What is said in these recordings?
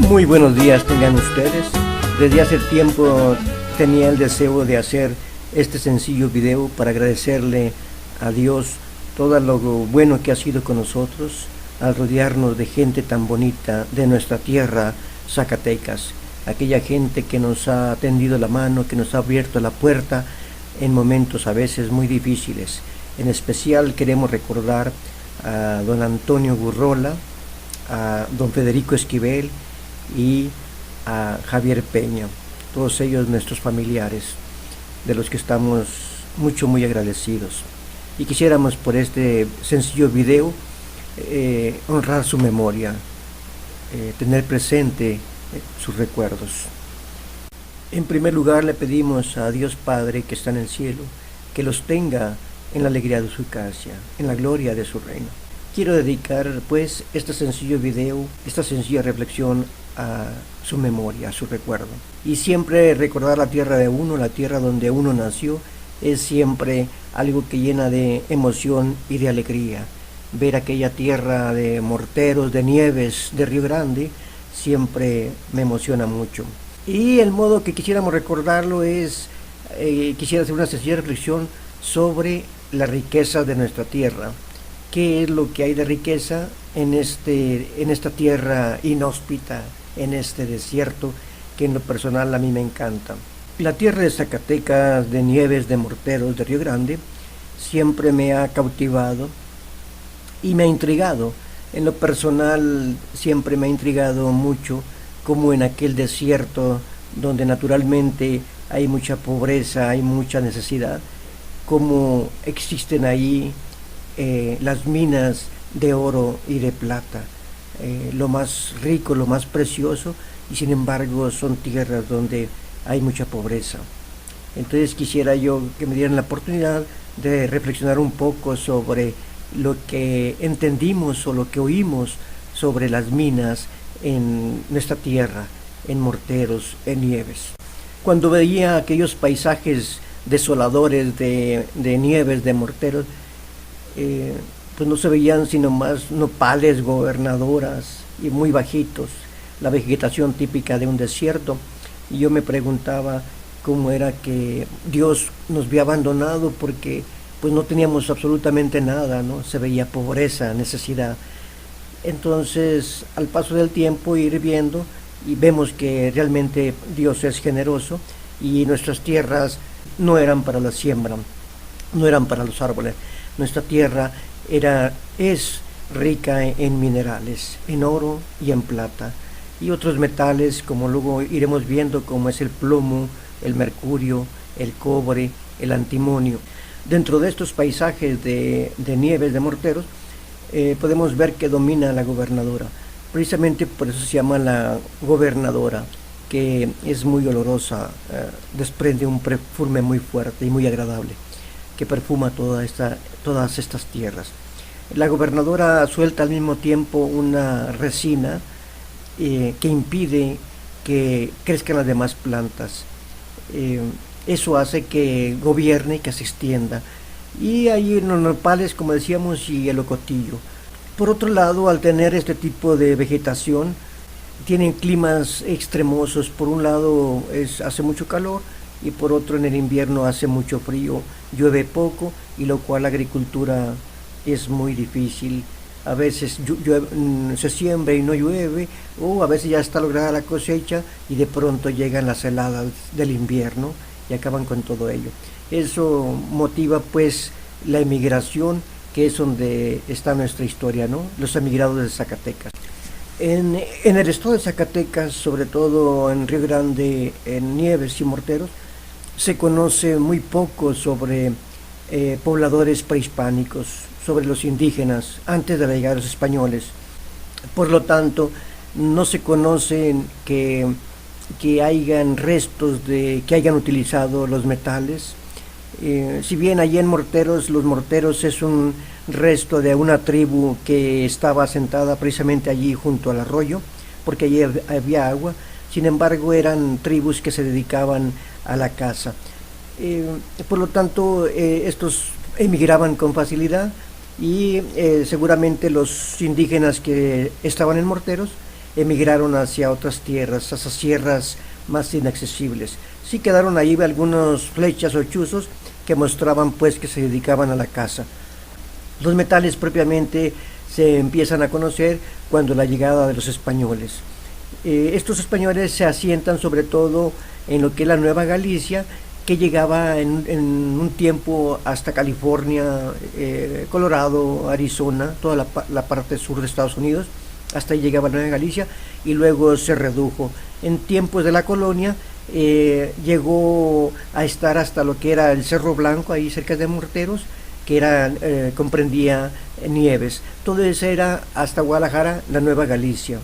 Muy buenos días tengan ustedes. Desde hace tiempo tenía el deseo de hacer este sencillo video para agradecerle a Dios todo lo bueno que ha sido con nosotros al rodearnos de gente tan bonita de nuestra tierra, Zacatecas. Aquella gente que nos ha tendido la mano, que nos ha abierto la puerta en momentos a veces muy difíciles. En especial queremos recordar a don Antonio Gurrola, a don Federico Esquivel y a Javier Peña, todos ellos nuestros familiares, de los que estamos muy agradecidos. Y quisiéramos por este sencillo video honrar su memoria, tener presente sus recuerdos. En primer lugar le pedimos a Dios Padre que está en el cielo, que los tenga en la alegría de su casa, en la gloria de su reino. Quiero dedicar pues este sencillo video, esta sencilla reflexión a su memoria, a su recuerdo. Y siempre recordar la tierra de uno, la tierra donde uno nació, es siempre algo que llena de emoción y de alegría. Ver aquella tierra de morteros, de Nieves, de Río Grande, siempre me emociona mucho. Y el modo que quisiéramos recordarlo es, quisiera hacer una sencilla reflexión sobre la riqueza de nuestra tierra. ¿Qué es lo que hay de riqueza en esta tierra inhóspita, en este desierto que en lo personal a mí me encanta? La tierra de Zacatecas, de Nieves, de Morteros, de Río Grande, siempre me ha cautivado y me ha intrigado. En lo personal siempre me ha intrigado mucho como en aquel desierto donde naturalmente hay mucha pobreza, hay mucha necesidad, cómo existen ahí las minas de oro y de plata, lo más rico, lo más precioso, y sin embargo son tierras donde hay mucha pobreza. Entonces quisiera yo que me dieran la oportunidad de reflexionar un poco sobre lo que entendimos o lo que oímos sobre las minas en nuestra tierra, en Morteros, en Nieves. Cuando veía aquellos paisajes desoladores de Nieves, de Morteros, pues no se veían sino más nopales, gobernadoras y muy bajitos, la vegetación típica de un desierto. Y yo me preguntaba cómo era que Dios nos había abandonado, porque pues no teníamos absolutamente nada, ¿no? Se veía pobreza, necesidad. Entonces, al paso del tiempo, ir viendo y vemos que realmente Dios es generoso y nuestras tierras no eran para la siembra, no eran para los árboles. Nuestra tierra es rica en minerales, en oro y en plata, y otros metales, como luego iremos viendo, como es el plomo, el mercurio, el cobre, el antimonio. Dentro de estos paisajes de Nieves, de Morteros, podemos ver que domina la gobernadora. Precisamente por eso se llama la gobernadora, que es muy olorosa, desprende un perfume muy fuerte y muy agradable, que perfuma todas estas tierras. La gobernadora suelta al mismo tiempo una resina que impide que crezcan las demás plantas. Eso hace que gobierne, que se extienda. Y hay los nopales, como decíamos, y el ocotillo. Por otro lado, al tener este tipo de vegetación, tienen climas extremosos. Por un lado hace mucho calor, y por otro en el invierno hace mucho frío, llueve poco, y lo cual la agricultura es muy difícil. A veces se siembra y no llueve, o a veces ya está lograda la cosecha y de pronto llegan las heladas del invierno y acaban con todo ello. Eso motiva pues la emigración, que es donde está nuestra historia, ¿no? Los emigrados de Zacatecas. En el estado de Zacatecas, sobre todo en Río Grande, en Nieves y Morteros, se conoce muy poco sobre pobladores prehispánicos, sobre los indígenas antes de la llegada de los españoles. Por lo tanto, no se conocen que hayan restos que hayan utilizado los metales. Si bien allí en Morteros, los Morteros es un resto de una tribu que estaba asentada precisamente allí junto al arroyo, porque allí había agua. Sin embargo, eran tribus que se dedicaban a la caza. Por lo tanto, estos emigraban con facilidad, y seguramente los indígenas que estaban en Morteros emigraron hacia otras tierras, hacia sierras más inaccesibles. Sí quedaron ahí algunos flechas o chuzos que mostraban pues que se dedicaban a la caza. Los metales propiamente se empiezan a conocer cuando la llegada de los españoles. Estos españoles se asientan sobre todo en lo que es la Nueva Galicia, que llegaba en un tiempo hasta California, Colorado, Arizona, toda la parte sur de Estados Unidos. Hasta ahí llegaba Nueva Galicia y luego se redujo. En tiempos de la colonia llegó a estar hasta lo que era el Cerro Blanco, ahí cerca de Morteros, que era, comprendía Nieves. Todo eso era hasta Guadalajara, la Nueva Galicia.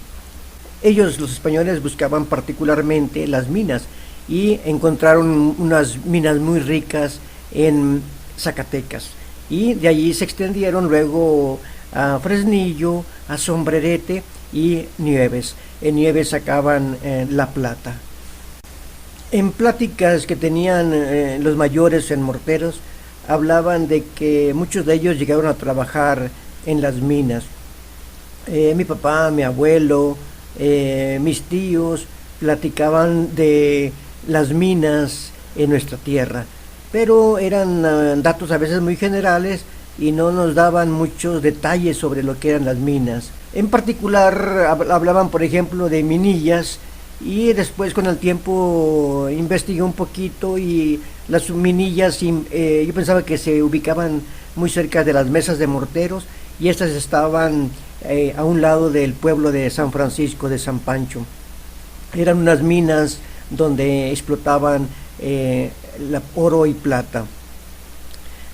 Ellos, los españoles, buscaban particularmente las minas y encontraron unas minas muy ricas en Zacatecas. Y de allí se extendieron luego a Fresnillo, a Sombrerete y Nieves. En Nieves sacaban la plata. En pláticas que tenían los mayores en Morteros, hablaban de que muchos de ellos llegaron a trabajar en las minas. Mi papá, mi abuelo, mis tíos platicaban de las minas en nuestra tierra, pero eran datos a veces muy generales y no nos daban muchos detalles sobre lo que eran las minas. En particular hablaban, por ejemplo, de minillas, y después con el tiempo investigué un poquito y las minillas, yo pensaba que se ubicaban muy cerca de las mesas de Morteros, y estas estaban a un lado del pueblo de San Francisco de San Pancho. Eran unas minas donde explotaban oro y plata.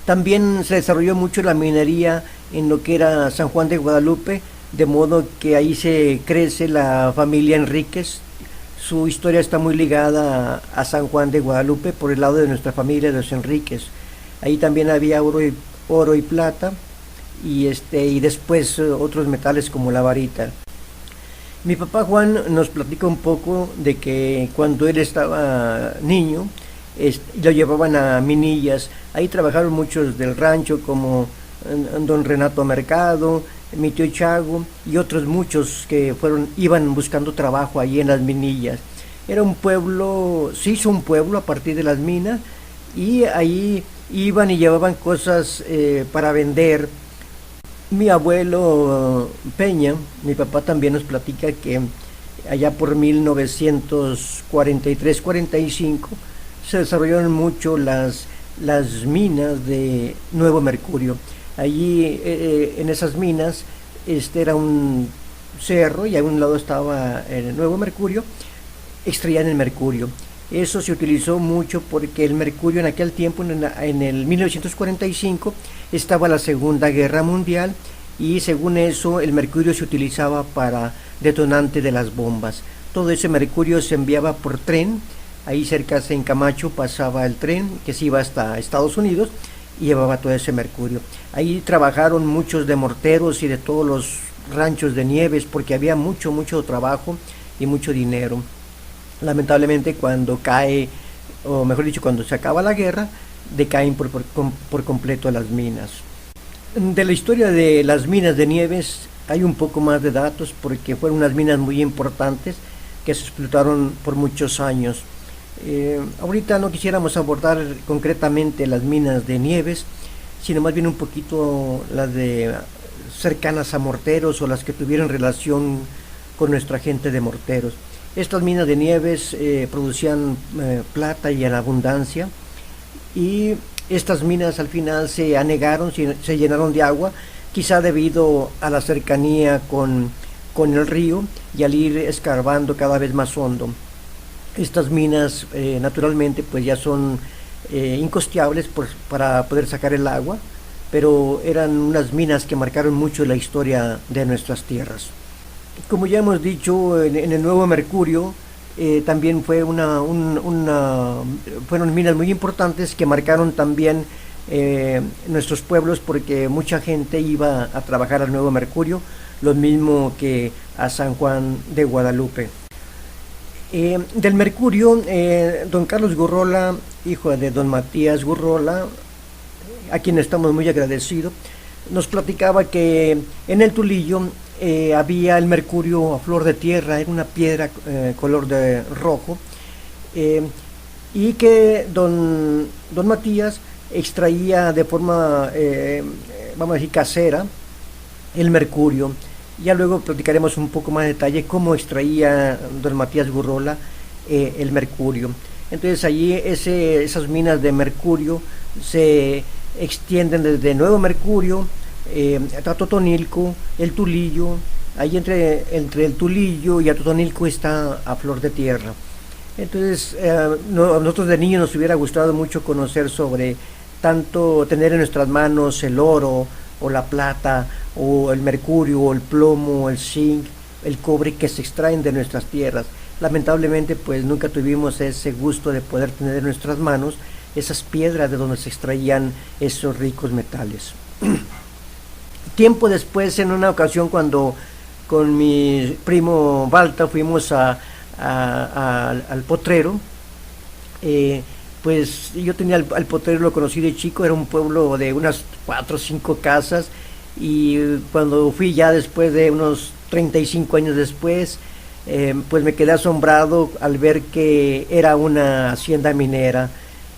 También se desarrolló mucho la minería en lo que era San Juan de Guadalupe, de modo que ahí se crece la familia Enríquez. Su historia está muy ligada a San Juan de Guadalupe por el lado de nuestra familia de los Enríquez. Ahí también había oro y plata, y después otros metales como la varita. Mi papá Juan nos platica un poco de que cuando él estaba niño, lo llevaban a Minillas. Ahí trabajaron muchos del rancho, como don Renato Mercado, mi tío Chago y otros muchos que iban buscando trabajo allí en las Minillas. Era un pueblo, se hizo un pueblo a partir de las minas, y ahí iban y llevaban cosas para vender. Mi abuelo Peña, mi papá, también nos platica que allá por 1943-45 se desarrollaron mucho las minas de Nuevo Mercurio. Allí en esas minas era un cerro y a un lado estaba el Nuevo Mercurio. Extraían el mercurio. Eso se utilizó mucho porque el mercurio en aquel tiempo, en el 1945, estaba la Segunda Guerra Mundial, y según eso el mercurio se utilizaba para detonante de las bombas. Todo ese mercurio se enviaba por tren. Ahí cerca en Camacho pasaba el tren que se iba hasta Estados Unidos y llevaba todo ese mercurio. Ahí trabajaron muchos de Morteros y de todos los ranchos de Nieves, porque había mucho trabajo y mucho dinero. Lamentablemente, cuando cae, o mejor dicho, cuando se acaba la guerra, decaen por completo las minas. De la historia de las minas de Nieves hay un poco más de datos, porque fueron unas minas muy importantes que se explotaron por muchos años. Ahorita no quisiéramos abordar concretamente las minas de Nieves, sino más bien un poquito las de cercanas a Morteros, o las que tuvieron relación con nuestra gente de Morteros. Estas minas de Nieves producían plata y en abundancia, y estas minas al final se anegaron, se llenaron de agua, quizá debido a la cercanía con el río y al ir escarbando cada vez más hondo. Estas minas naturalmente pues ya son incosteables para poder sacar el agua, pero eran unas minas que marcaron mucho la historia de nuestras tierras. Como ya hemos dicho, en el Nuevo Mercurio también fueron minas muy importantes que marcaron también nuestros pueblos, porque mucha gente iba a trabajar al Nuevo Mercurio, lo mismo que a San Juan de Guadalupe. Del mercurio, don Carlos Gurrola, hijo de don Matías Gurrola, a quien estamos muy agradecidos, nos platicaba que en el Tulillo había el mercurio a flor de tierra, era una piedra color de rojo, y que don Matías extraía de forma, vamos a decir, casera el mercurio. Ya luego platicaremos un poco más de detalle cómo extraía don Matías Gurrola el mercurio. Entonces allí esas minas de mercurio se extienden desde Nuevo Mercurio a Totonilco, el Tulillo. Ahí entre el Tulillo y a Totonilco está a flor de tierra. Entonces a nosotros de niños nos hubiera gustado mucho conocer sobre tanto tener en nuestras manos el oro o la plata o el mercurio o el plomo, el zinc, el cobre que se extraen de nuestras tierras. Lamentablemente pues nunca tuvimos ese gusto de poder tener en nuestras manos esas piedras de donde se extraían esos ricos metales. Tiempo después, en una ocasión cuando con mi primo Balta fuimos al potrero, pues yo tenía al potrero, lo conocí de chico, era un pueblo de unas 4 o 5 casas, y cuando fui ya después de unos 35 años después, pues me quedé asombrado al ver que era una hacienda minera,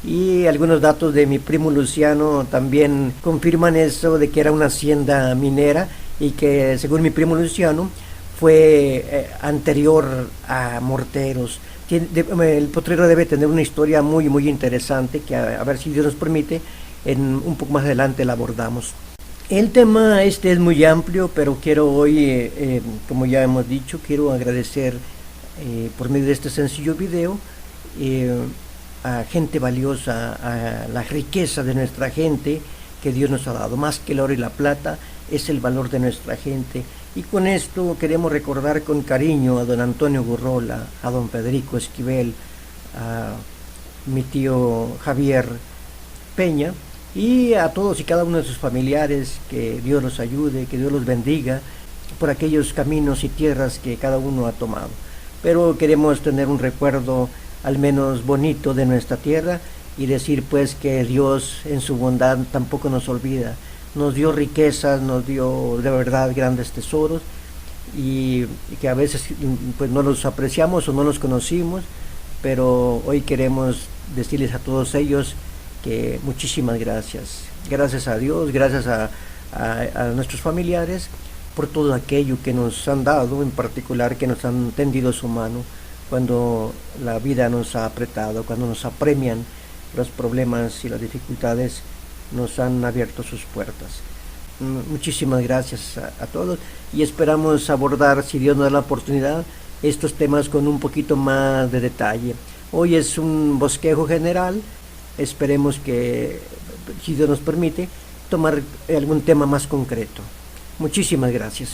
y algunos datos de mi primo Luciano también confirman eso, de que era una hacienda minera, y que según mi primo Luciano fue anterior a Morteros. El potrero debe tener una historia muy muy interesante que a ver si Dios nos permite un poco más adelante la abordamos. El tema es muy amplio, pero quiero hoy, como ya hemos dicho, quiero agradecer por medio de este sencillo video a gente valiosa, a la riqueza de nuestra gente que Dios nos ha dado. Más que el oro y la plata, es el valor de nuestra gente. Y con esto queremos recordar con cariño a don Antonio Gurrola, a don Federico Esquivel, a mi tío Javier Peña, y a todos y cada uno de sus familiares. Que Dios los ayude, que Dios los bendiga por aquellos caminos y tierras que cada uno ha tomado. Pero queremos tener un recuerdo al menos bonito de nuestra tierra, y decir pues que Dios en su bondad tampoco nos olvida. Nos dio riquezas, nos dio de verdad grandes tesoros, y que a veces pues no los apreciamos o no los conocimos, pero hoy queremos decirles a todos ellos que muchísimas gracias. Gracias a Dios, gracias a nuestros familiares por todo aquello que nos han dado, en particular que nos han tendido su mano cuando la vida nos ha apretado, cuando nos apremian los problemas y las dificultades, nos han abierto sus puertas. Muchísimas gracias a todos, y esperamos abordar, si Dios nos da la oportunidad, estos temas con un poquito más de detalle. Hoy es un bosquejo general, esperemos que, si Dios nos permite, tomar algún tema más concreto. Muchísimas gracias.